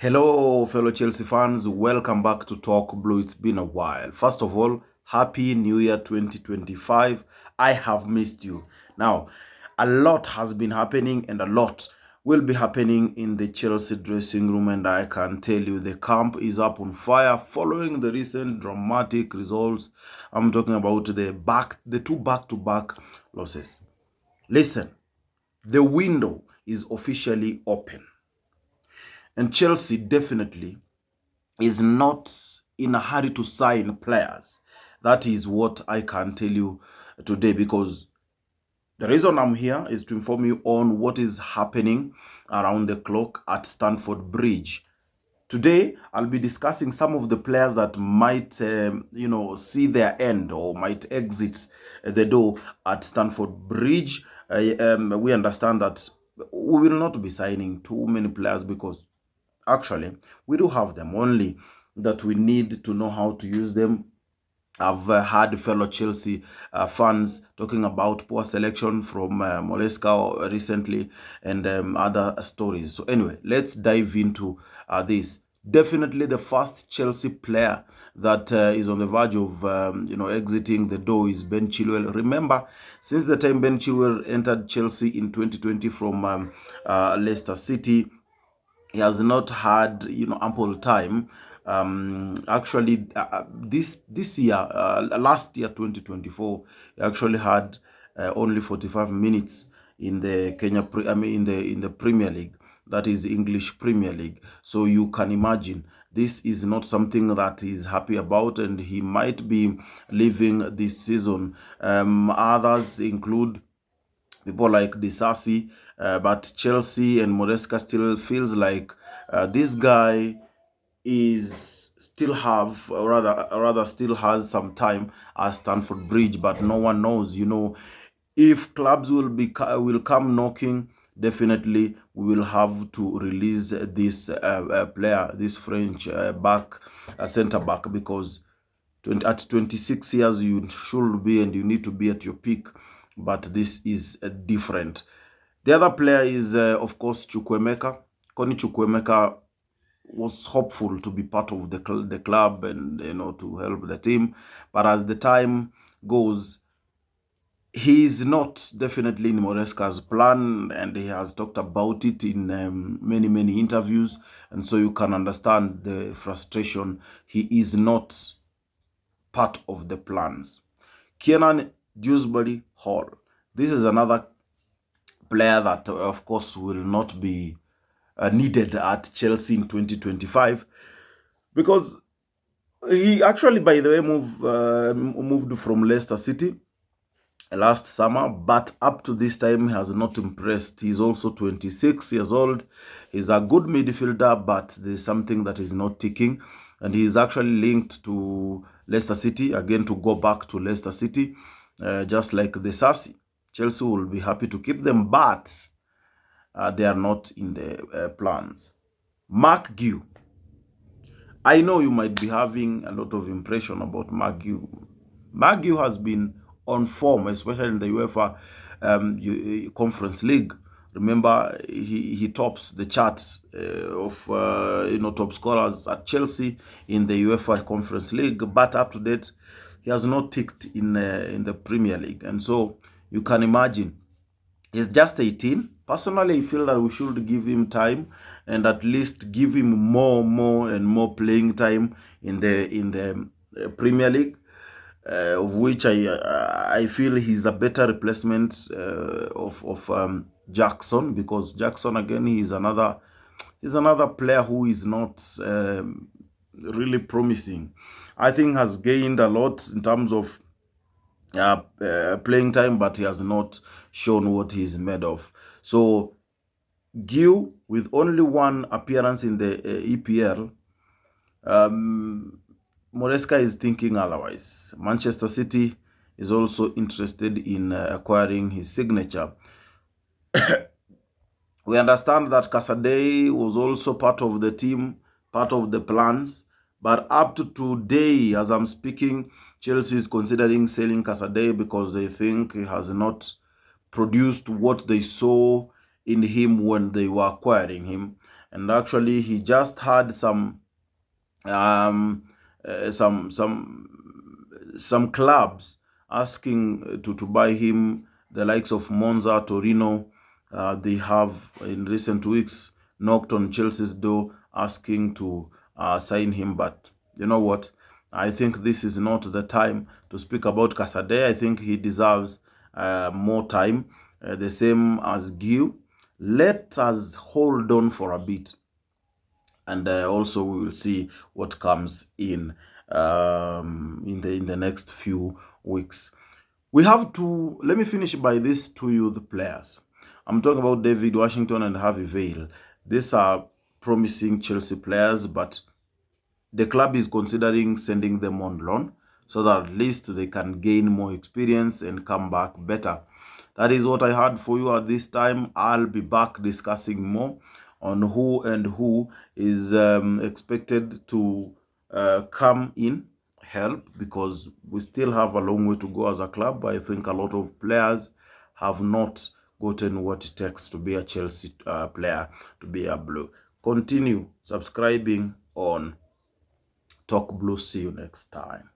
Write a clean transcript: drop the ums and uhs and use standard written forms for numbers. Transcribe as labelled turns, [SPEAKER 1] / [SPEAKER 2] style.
[SPEAKER 1] Hello, fellow Chelsea fans. Welcome back to Talk Blue. It's been a while. First of all, Happy New Year 2025. I have missed you. Now, a lot has been happening and a lot will be happening in the Chelsea dressing room, and I can tell you the camp is up on fire following the recent dramatic results. I'm talking about the two back-to-back losses. Listen, the window is officially open. And Chelsea definitely is not in a hurry to sign players. That is what I can tell you today, because the reason I'm here is to inform you on what is happening around the clock at Stamford Bridge. Today, I'll be discussing some of the players that might, see their end or might exit the door at Stamford Bridge. We understand that we will not be signing too many players because actually we do have them, only that we need to know how to use them. I've had fellow Chelsea fans talking about poor selection from Moleska recently and other stories. So anyway, let's dive into this. Definitely the first Chelsea player that is on the verge of exiting the door is Ben Chilwell. Remember, since the time Ben Chilwell entered Chelsea in 2020 from Leicester City, he has not had ample time. Actually, this year, last year 2024, he actually had only 45 minutes in the in the Premier League. That is English Premier League. So you can imagine this is not something that he's happy about, and he might be leaving this season. Others include people like Disasi, but Chelsea and Moreska still feels like this guy is still have, or rather still has some time at Stamford Bridge, but no one knows, if clubs will come knocking. Definitely we will have to release this player, this French center back, because at 26 years you should be and you need to be at your peak, but this is different. The other player is of course Chukwuemeka. Connie Chukwuemeka was hopeful to be part of the club and to help the team, but as the time goes, he is not definitely in Moreska's plan, and he has talked about it in many interviews, and so you can understand the frustration. He is not part of the plans. Kiernan Dewsbury Hall. This is another player that, of course, will not be needed at Chelsea in 2025, because he actually, by the way, moved from Leicester City last summer, but up to this time he has not impressed. He's also 26 years old. He's a good midfielder, but there's something that is not ticking, and he's actually linked to Leicester City again, to go back to Leicester City, just like the Sassy. Chelsea will be happy to keep them, but they are not in the plans. Mark Guehi. I know you might be having a lot of impression about Mark Guehi. Mark Guehi has been on form, especially in the UEFA Conference League. Remember, he tops the charts of top scorers at Chelsea in the UEFA Conference League, but up to date he has not ticked in the Premier League, and so you can imagine he's just 18. Personally, I feel that we should give him time and at least give him more playing time in the Premier League, of which I feel he's a better replacement of Jackson, because Jackson, again, he's another player who is not really promising. I think has gained a lot in terms of playing time, but he has not shown what he's made of. So Guehi, with only one appearance in the EPL, Moreska is thinking otherwise. Manchester City is also interested in acquiring his signature. We understand that Casadei was also part of the team, part of the plans, but up to today, as I'm speaking, Chelsea is considering selling Casadei because they think he has not produced what they saw in him when they were acquiring him. and actually he just had some um, uh, some some some clubs asking to buy him, the likes of Monza, Torino. They have in recent weeks knocked on Chelsea's door asking to sign him. But you know what? I think this is not the time to speak about Casade. I think he deserves more time, the same as Gil. Let us hold on for a bit, and also we will see what comes in the next few weeks. We have to, let me finish by these two youth players. I'm talking about David Washington and Harvey Vale. These are promising Chelsea players, but the club is considering sending them on loan so that at least they can gain more experience and come back better. That is what I had for you at this time. I'll be back discussing more on who is expected to come in help, because we still have a long way to go as a club. I think a lot of players have not gotten what it takes to be a Chelsea player, to be a Blue. Continue subscribing on Talk Blue. See you next time.